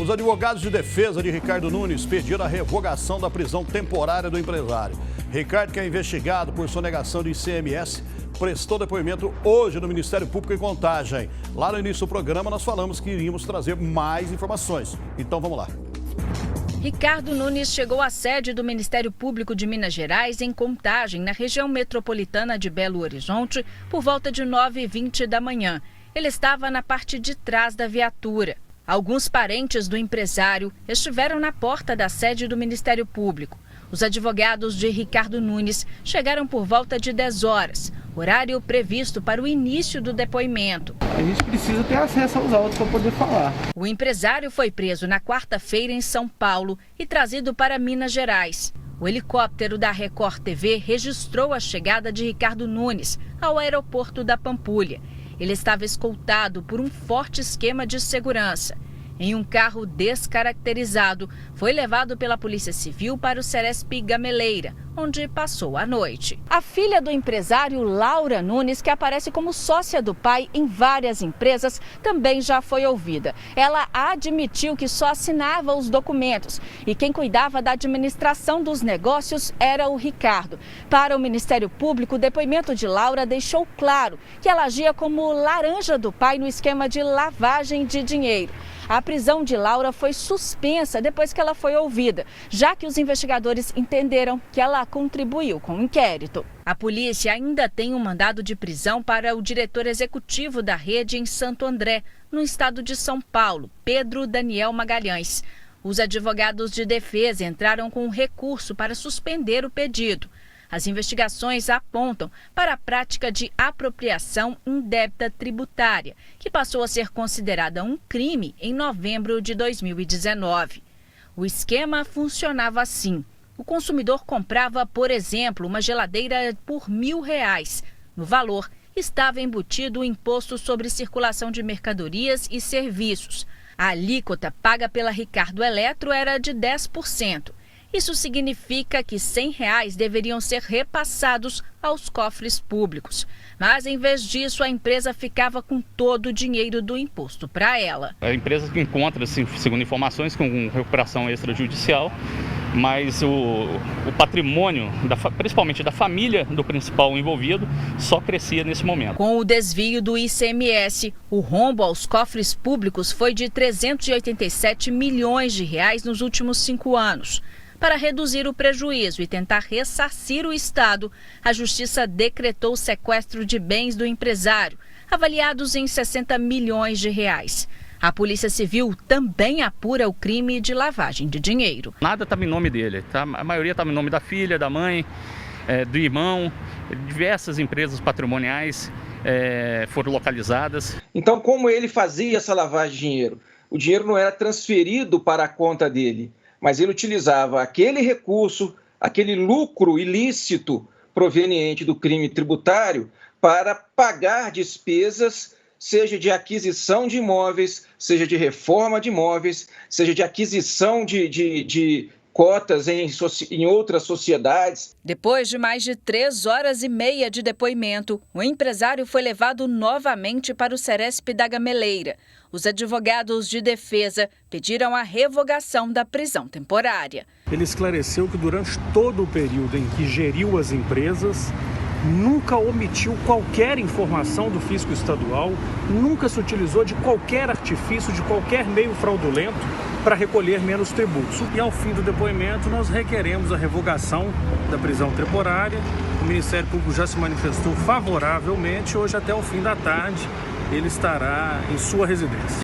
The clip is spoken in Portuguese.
Os advogados de defesa de Ricardo Nunes pediram a revogação da prisão temporária do empresário. Ricardo, que é investigado por sonegação de ICMS, prestou depoimento hoje no Ministério Público em Contagem. Lá no início do programa nós falamos que iríamos trazer mais informações. Então vamos lá. Ricardo Nunes chegou à sede do Ministério Público de Minas Gerais em Contagem, na região metropolitana de Belo Horizonte, por volta de 9h20 da manhã. Ele estava na parte de trás da viatura. Alguns parentes do empresário estiveram na porta da sede do Ministério Público. Os advogados de Ricardo Nunes chegaram por volta de 10 horas, horário previsto para o início do depoimento. A gente precisa ter acesso aos autos para poder falar. O empresário foi preso na quarta-feira em São Paulo e trazido para Minas Gerais. O helicóptero da Record TV registrou a chegada de Ricardo Nunes ao aeroporto da Pampulha. Ele estava escoltado por um forte esquema de segurança. Em um carro descaracterizado, foi levado pela Polícia Civil para o Ceresp Gameleira, onde passou a noite. A filha do empresário, Laura Nunes, que aparece como sócia do pai em várias empresas, também já foi ouvida. Ela admitiu que só assinava os documentos e quem cuidava da administração dos negócios era o Ricardo. Para o Ministério Público, o depoimento de Laura deixou claro que ela agia como laranja do pai no esquema de lavagem de dinheiro. A prisão de Laura foi suspensa depois que ela foi ouvida, já que os investigadores entenderam que ela contribuiu com o inquérito. A polícia ainda tem um mandado de prisão para o diretor executivo da rede em Santo André, no estado de São Paulo, Pedro Daniel Magalhães. Os advogados de defesa entraram com um recurso para suspender o pedido. As investigações apontam para a prática de apropriação indébita tributária, que passou a ser considerada um crime em novembro de 2019. O esquema funcionava assim. O consumidor comprava, por exemplo, uma geladeira por R$1.000. No valor, estava embutido o imposto sobre circulação de mercadorias e serviços. A alíquota paga pela Ricardo Eletro era de 10%. Isso significa que R$100 deveriam ser repassados aos cofres públicos. Mas, em vez disso, a empresa ficava com todo o dinheiro do imposto para ela. A empresa encontra-se, segundo informações, com recuperação extrajudicial, mas o patrimônio, principalmente da família do principal envolvido, só crescia nesse momento. Com o desvio do ICMS, o rombo aos cofres públicos foi de R$387 milhões nos últimos 5 anos. Para reduzir o prejuízo e tentar ressarcir o Estado, a Justiça decretou o sequestro de bens do empresário, avaliados em R$60 milhões. A Polícia Civil também apura o crime de lavagem de dinheiro. Nada estava em nome dele, tá? A maioria estava em nome da filha, da mãe, do irmão. Diversas empresas patrimoniais foram localizadas. Então, como ele fazia essa lavagem de dinheiro? O dinheiro não era transferido para a conta dele, mas ele utilizava aquele recurso, aquele lucro ilícito proveniente do crime tributário para pagar despesas, seja de aquisição de imóveis, seja de reforma de imóveis, seja de aquisição de cotas em outras sociedades. Depois de mais de 3 horas e meia de depoimento, o empresário foi levado novamente para o Ceresp da Gameleira. Os advogados de defesa pediram a revogação da prisão temporária. Ele esclareceu que durante todo o período em que geriu as empresas, nunca omitiu qualquer informação do fisco estadual, nunca se utilizou de qualquer artifício, de qualquer meio fraudulento para recolher menos tributos. E ao fim do depoimento, nós requeremos a revogação da prisão temporária. O Ministério Público já se manifestou favoravelmente. Hoje, até o fim da tarde, ele estará em sua residência.